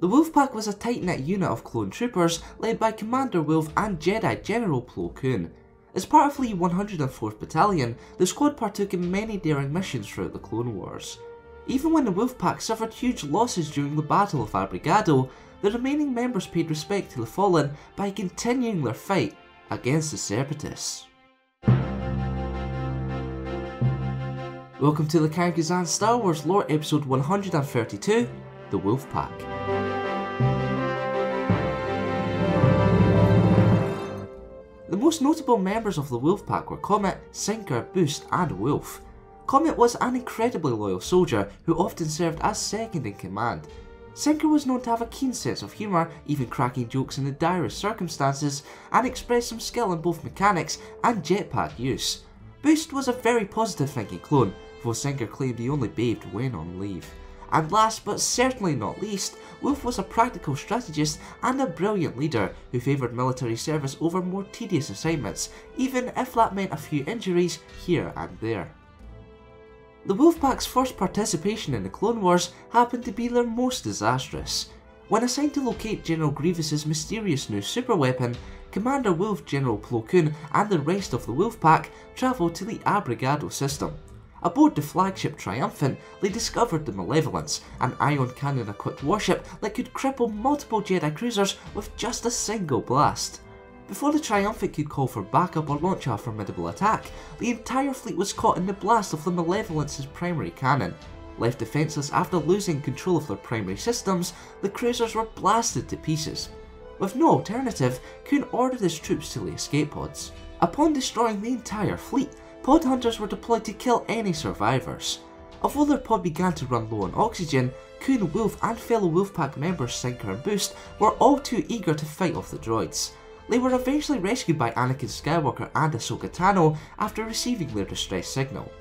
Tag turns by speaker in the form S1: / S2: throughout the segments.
S1: The Wolfpack was a tight-knit unit of clone troopers led by Commander Wolffe and Jedi General Koon. As part of the 104th Battalion, the squad partook in many daring missions throughout the Clone Wars. Even when the Wolfpack suffered huge losses during the Battle of Abregado, the remaining members paid respect to the fallen by continuing their fight against the Separatists. Welcome to the Kadavo Star Wars Lore episode 132, The Wolfpack. The most notable members of the Wolfpack were Comet, Sinker, Boost and Wolffe. Comet was an incredibly loyal soldier who often served as second in command. Sinker was known to have a keen sense of humour, even cracking jokes in the direst circumstances, and expressed some skill in both mechanics and jetpack use. Boost was a very positive thinking clone, though Sinker claimed he only bathed when on leave. And last but certainly not least, Wolffe was a practical strategist and a brilliant leader who favoured military service over more tedious assignments, even if that meant a few injuries here and there. The Wolfpack's first participation in the Clone Wars happened to be their most disastrous. When assigned to locate General Grievous's mysterious new superweapon, Commander Wolffe, General Koon and the rest of the Wolfpack travelled to the Abregado system. Aboard the flagship Triumphant, they discovered the Malevolence, an ion cannon equipped warship that could cripple multiple Jedi cruisers with just a single blast. Before the Triumphant could call for backup or launch a formidable attack, the entire fleet was caught in the blast of the Malevolence's primary cannon. Left defenceless after losing control of their primary systems, the cruisers were blasted to pieces. With no alternative, Koon ordered his troops to the escape pods. Upon destroying the entire fleet, pod hunters were deployed to kill any survivors. Although their pod began to run low on oxygen, Koon, Wolffe and fellow Wolfpack members Sinker and Boost were all too eager to fight off the droids. They were eventually rescued by Anakin Skywalker and Ahsoka Tano after receiving their distress signal.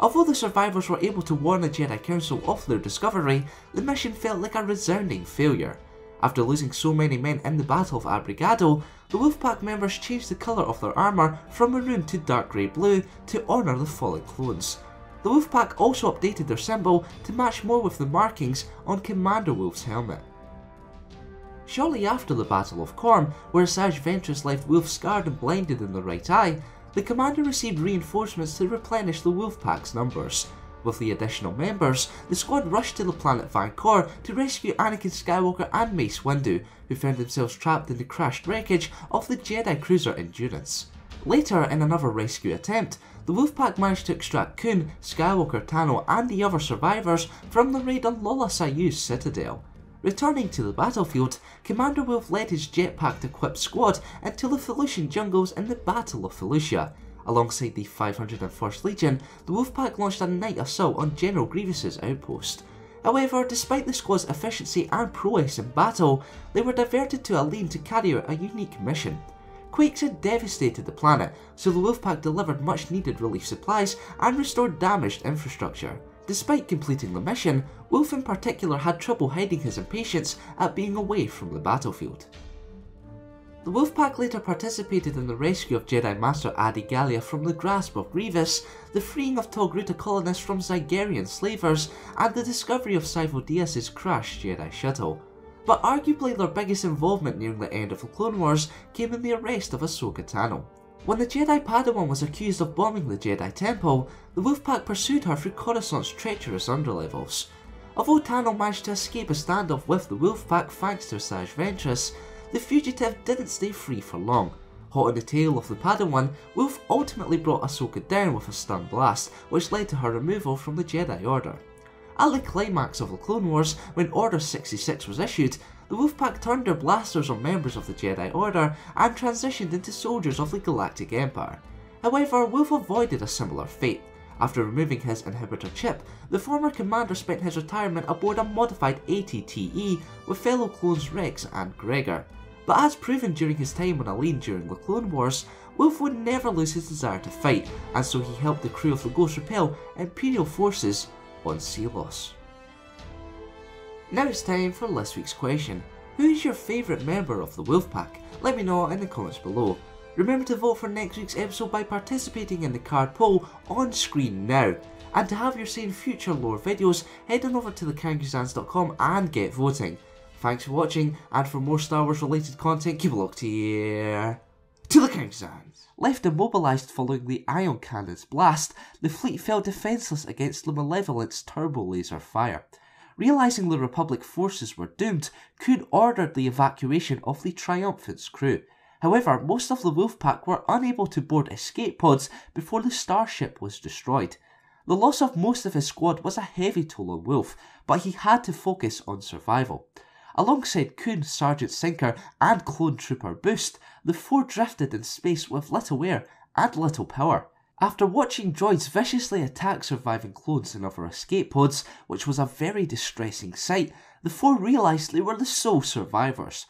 S1: Although the survivors were able to warn the Jedi Council of their discovery, the mission felt like a resounding failure. After losing so many men in the Battle of Abregado, the Wolfpack members changed the colour of their armour from maroon to dark grey blue to honour the fallen clones. The Wolfpack also updated their symbol to match more with the markings on Commander Wolffe's helmet. Shortly after the Battle of Corm, where Asajj Ventress left Wolffe scarred and blinded in the right eye, the commander received reinforcements to replenish the Wolfpack's numbers. With the additional members, the squad rushed to the planet Vancor to rescue Anakin Skywalker and Mace Windu, who found themselves trapped in the crashed wreckage of the Jedi cruiser Endurance. Later, in another rescue attempt, the Wolfpack managed to extract Koon, Skywalker, Tano and the other survivors from the raid on Lola Sayu's Citadel. Returning to the battlefield, Commander Wolffe led his jetpack-equipped squad into the Felucian jungles in the Battle of Felucia. Alongside the 501st Legion, the Wolfpack launched a night assault on General Grievous's outpost. However, despite the squad's efficiency and prowess in battle, they were diverted to Aleen to carry out a unique mission. Quakes had devastated the planet, so the Wolfpack delivered much needed relief supplies and restored damaged infrastructure. Despite completing the mission, Wolffe in particular had trouble hiding his impatience at being away from the battlefield. The Wolfpack later participated in the rescue of Jedi Master Adi Gallia from the grasp of Grievous, the freeing of Togruta colonists from Zygerian slavers, and the discovery of Sifo Dyas's crashed Jedi shuttle. But arguably their biggest involvement nearing the end of the Clone Wars came in the arrest of Ahsoka Tano. When the Jedi Padawan was accused of bombing the Jedi Temple, the Wolfpack pursued her through Coruscant's treacherous underlevels. Although Tano managed to escape a standoff with the Wolfpack thanks to Asajj Ventress, the fugitive didn't stay free for long. Hot on the tail of the Padawan, Wolffe ultimately brought Ahsoka down with a stun blast, which led to her removal from the Jedi Order. At the climax of the Clone Wars, when Order 66 was issued, the Wolfpack turned their blasters on members of the Jedi Order and transitioned into soldiers of the Galactic Empire. However, Wolffe avoided a similar fate. After removing his inhibitor chip, the former commander spent his retirement aboard a modified AT-TE with fellow clones Rex and Gregor. But as proven during his time on Aleen during the Clone Wars, Wolffe would never lose his desire to fight, and so he helped the crew of the Ghost repel Imperial forces on Selos. Now it's time for this week's question. Who is your favourite member of the Wolfpack? Let me know in the comments below. Remember to vote for next week's episode by participating in the card poll on screen now. And to have your say in future lore videos, head on over to thekanguzans.com and get voting. Thanks for watching, and for more Star Wars related content, keep a look to the King's Hands. Left immobilised following the ion cannon's blast, the fleet fell defenceless against the Malevolence turbo laser fire. Realising the Republic forces were doomed, Koon ordered the evacuation of the Triumphant's crew. However, most of the Wolfpack were unable to board escape pods before the starship was destroyed. The loss of most of his squad was a heavy toll on Wolffe, but he had to focus on survival. Alongside Koon, Sergeant Sinker and Clone Trooper Boost, the four drifted in space with little air and little power. After watching droids viciously attack surviving clones in other escape pods, which was a very distressing sight, the four realised they were the sole survivors.